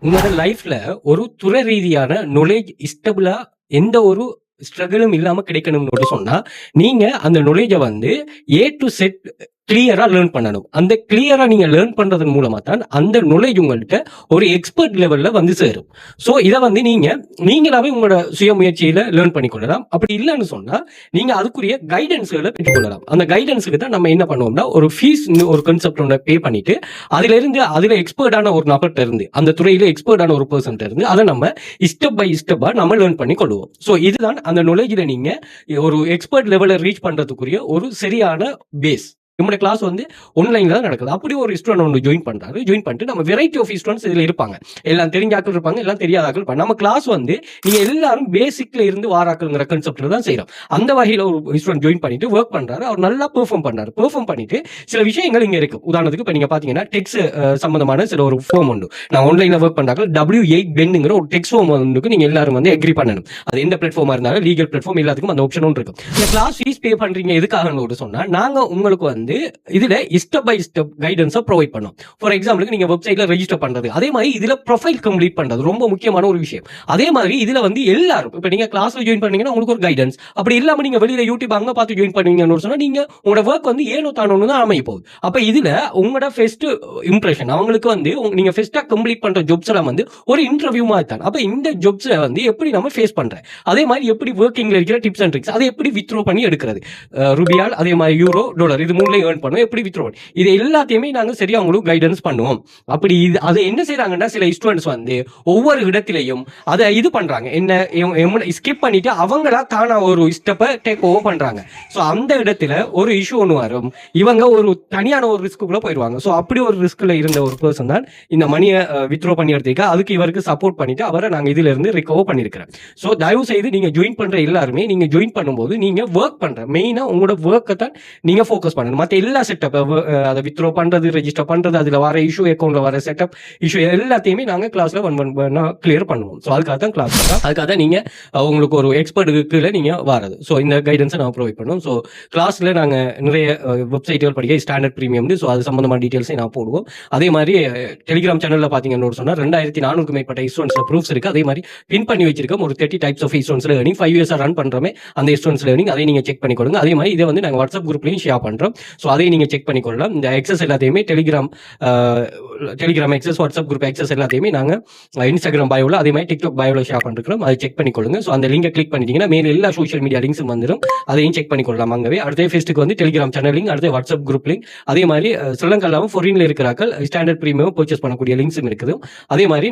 உங்களோட லைஃப்ல ஒரு துறை ரீதியான knowledge ஸ்டெபிளா எந்த ஒரு ஸ்ட்ரகிளும் இல்லாம கிடைக்கணும்னு சொன்னா, நீங்க அந்த knowledge வந்து ஏ டு செட் கிளியரா லேர்ன் பண்ணணும். அந்த கிளியரா நீங்க லேர்ன் பண்றதன் மூலமா தான் அந்த knowledge உங்கள்ட்ட ஒரு எக்ஸ்பர்ட் லெவல்ல வந்து சேரும். ஸோ இதை வந்து நீங்களாவே உங்களோட சுய முயற்சியில லேர்ன் பண்ணிக்கொள்ளலாம். அப்படி இல்லைன்னு சொன்னா நீங்க அதுக்குரிய கைடன்ஸ்களை பெற்றுக்கொள்ளலாம். அந்த கைடன்ஸுக்கு தான் நம்ம என்ன பண்ணுவோம்னா, ஒரு ஃபீஸ் ஒரு கான்செப்ட் ஒன்று பே பண்ணிட்டு அதுல எக்ஸ்பர்டான ஒரு நபர்கிட்ட இருந்து, அந்த துறையில எக்ஸ்பர்டான ஒரு பர்சன் இருந்து அதை நம்ம ஸ்டெப் பை ஸ்டெப்பா நம்ம லேர்ன் பண்ணி கொள்வோம். ஸோ இதுதான் அந்த knowledgeல நீங்க ஒரு எக்ஸ்பர்ட் லெவலை ரீச் பண்றதுக்குரிய ஒரு சரியான பேஸ். நம்மளுடைய கிளாஸ் வந்து ஆன்லைன்ல தான் நடக்குது. அப்படி ஒரு ஸ்டூடெண்ட் ஒன்று ஜாயின் பண்றாரு. ஜாயின் பண்ணிட்டு நம்ம வெரைட்டி ஆஃப் ஸ்டூடெண்ட்ஸ் இதுல இருப்பாங்க. எல்லாம் தெரிஞ்ச ஆட்கள் இருப்பாங்க, எல்லாம் தெரியாத ஆட்கள் இருப்பாங்க. நம்ம கிளாஸ் வந்து நீங்க எல்லாரும் பேசிக்ல இருந்து வாராக்கள்ங்கிற கான்செப்ட்ல தான் செய்யறோம். அந்த வகையில ஒரு ஸ்டூடெண்ட் ஜாயின் பண்ணிட்டு ஒர்க் பண்றாரு. அவர் நல்லா பெர்ஃபார்ம் பண்றாரு. பெர்ஃபார்ம் பண்ணிட்டு சில விஷயங்கள் இங்க இருக்கு. உதாரணத்துக்கு இப்ப நீங்க பாத்தீங்கன்னா டெக்ஸ்ட் சம்பந்தமான சில ஒரு ஃபார்ம் உண்டு. நான் ஆன்லைன்ல ஒர்க் பண்றாங்க W8 பென்னுங்கிற ஒரு டெக்ஸ்ட் ஃபார்ம் வந்து நீங்க எல்லாரும் வந்து எக்ரி பண்ணணும். அது எந்த பிளாட்ஃபார்மா இருந்தாலும் லீகல் பிளாட்ஃபார்ம் எல்லாத்துக்கும் அந்த ஆப்ஷன் ஒன்று இருக்கு. இந்த கிளாஸ் ஃபீஸ் பே பண்றீங்க எதுக்காக சொன்னா, நாங்க உங்களுக்கு வந்து இதுல ஸ்டெப் பை ஸ்டெப் கைடன்ஸை ப்ரொவைட் பண்ணும். ஃபார் எக்ஸாம்பிளுக்கு நீங்க வெப்சைட்ல ரெஜிஸ்டர் பண்றது, அதே மாதிரி இதுல ப்ரொஃபைல் கம்ப்ளீட் பண்றது ரொம்ப முக்கியமான ஒரு விஷயம். அதே மாதிரி இதுல வந்து எல்லாரும் இப்ப நீங்க கிளாஸ்ல ஜாயின் பண்ணீங்கன்னா உங்களுக்கு ஒரு கைடன்ஸ், அப்படி இல்லாம நீங்க வெளியில யூடியூப் அங்க பார்த்து ஜாயின் பண்ணீங்கன்னு சொன்னா நீங்க உங்களோட ஒர்க் வந்து ஏனோ தானோன்னு தான் அமைய போகுது. அப்ப இதுல உங்களோட ஃபர்ஸ்ட் இம்ப்ரெஷன் அவங்களுக்கு வந்து நீங்க ஃபர்ஸ்டா கம்ப்ளீட் பண்ற ஜாப்ஸ் எல்லாம் வந்து ஒரு இன்டர்வியூ மாதிரி தான். அப்ப இந்த ஜாப்ஸ் வந்து எப்படி நம்ம ஃபேஸ் பண்றேன், அதே மாதிரி எப்படி ஒர்க்கிங்ல இருக்கிற டிப்ஸ் அண்ட் ட்ரிக்ஸ், அதை எப்படி வித்ரோ பண்ணி எடுக்கிறது, ரூபியால் அதே மாதிரி யூரோ டாலர் இது மூணுல ஏர்ன் பண்ணுவோம், எப்படி வித்ரோ இது எல்லாத்தையுமே நாங்க சரியா உங்களுக்கு கைடன்ஸ் பண்ணுவோம். அப்படி அதை என்ன செய்யறாங்கன்னா, சில ஸ்டூடெண்ட்ஸ் வந்து ஒவ்வொரு இடத்திலையும் அதை இது பண்றாங்க, என்ன ஸ்கிப் பண்ணிட்டு அவங்களா தானா ஒரு ஸ்டெப்பை டேக் ஓவர் பண்றாங்க. ஸோ அந்த இடத்துல ஒரு இஷ்யூ ஒன்று வரும், இவங்க ஒரு தனியான ஒரு ரிஸ்க்குள்ள போயிடுவாங்க. ஸோ அப்படி ஒரு ரிஸ்க்ல இருந்த ஒரு பர்சன் தான் இந்த மணியை வித்ரோ பண்ணி எடுத்துக்க, அதுக்கு இவருக்கு சப்போர்ட் பண்ணிட்டு அவரை நாங்கள் இதுல இருந்து ரிகவர் பண்ணிருக்கிறோம். ஸோ தயவு செய்து நீங்க ஜாயின் பண்ற எல்லாருமே நீங்க ஜாயின் பண்ணும்போது நீங்க ஒர்க் பண்ற மெயினா உங்களோட ஒர்க்கை தான் நீங்க ஃபோக்கஸ் பண்ணணும். மற்ற எல்லா செட்டப் அதை வித்ரோ பண்றது, ரெஜிஸ்டர் பண்றது, அதுல வர இஷ்யூ, அக்கௌண்ட்ல வர செட்டப் இஷ்யூ எல்லாத்தையுமே நாங்க கிளாஸ்ல கிளியர் பண்ணுவோம். ஸோ அதுக்காக தான் கிளாஸ், அதுக்காக தான் நீங்க உங்களுக்கு ஒரு எக்ஸ்பர்ட்டுக்கு கீழே நீங்க வரது. ஸோ இந்த கைடன்ஸை நான் ப்ரொவைட் பண்ணுவோம். ஸோ கிளாஸ்ல நாங்க நிறைய வெப்சைட்டுகள் படிக்க ஸ்டாண்டர்ட் பிரீமியம், ஸோ அது சம்பந்தமான டீடைல்ஸை நான் போடுவோம். அதே மாதிரி டெலிகிராம் சேனல்ல பாத்தீங்கன்னு சொன்னா 2400 மேற்பட்ட இன்ஸ்டூடெண்ட்ஸ்ல ப்ரூஃப்ஸ் இருக்கு. அதே மாதிரி பின் பண்ணி வச்சிருக்கோம் ஒரு 30 types of students learning 5 years run பண்றோமே அந்த இன்ஸ்டூடெண்ட்ஸ் லேர்னிங், அதை நீங்க செக் பண்ணிக்கொள்ளுங்க. அதே மாதிரி இதை வந்து நாங்க வாட்ஸ்அப் குரூப்லயும் ஷேர் பண்றோம். ஸோ அதை நீங்க செக் பண்ணிக்கொள்ளலாம். இந்த எக்ஸஸ் எல்லாத்தையுமே Telegram access, WhatsApp group access எல்லாத்தையுமே நாங்க இன்ஸ்டாகிராம் பயோல அதே மாதிரி டிக்டாக் பயோல ஷேர் பண்ணிருக்கோம். அதை செக் பண்ணிக்கொள்ளுங்க. ஸோ அந்த லிங்கை கிளிக் பண்ணிட்டீங்கன்னா மேல எல்லா சோஷியல் மீடியா லிங்க்ஸும் வந்துடும். அதையும் செக் பண்ணிக்கொள்ளலாம். அங்கவே அடுத்த ஃபேஸ்ட்டுக்கு வந்து டெலிகிராம் சேனல் லிங்க், அடுத்த வாட்ஸ்அப் குரூப் லிங்க், அதே மாதிரி ஸ்ரீலங்காவும் ஃபாரின்ல இருக்கிறார்கள் ஸ்டாண்டர்ட் பிரீமியம் பர்ச்சேஸ் பண்ணக்கூடிய லிங்க்ஸும் இருக்குது. அதே மாதிரி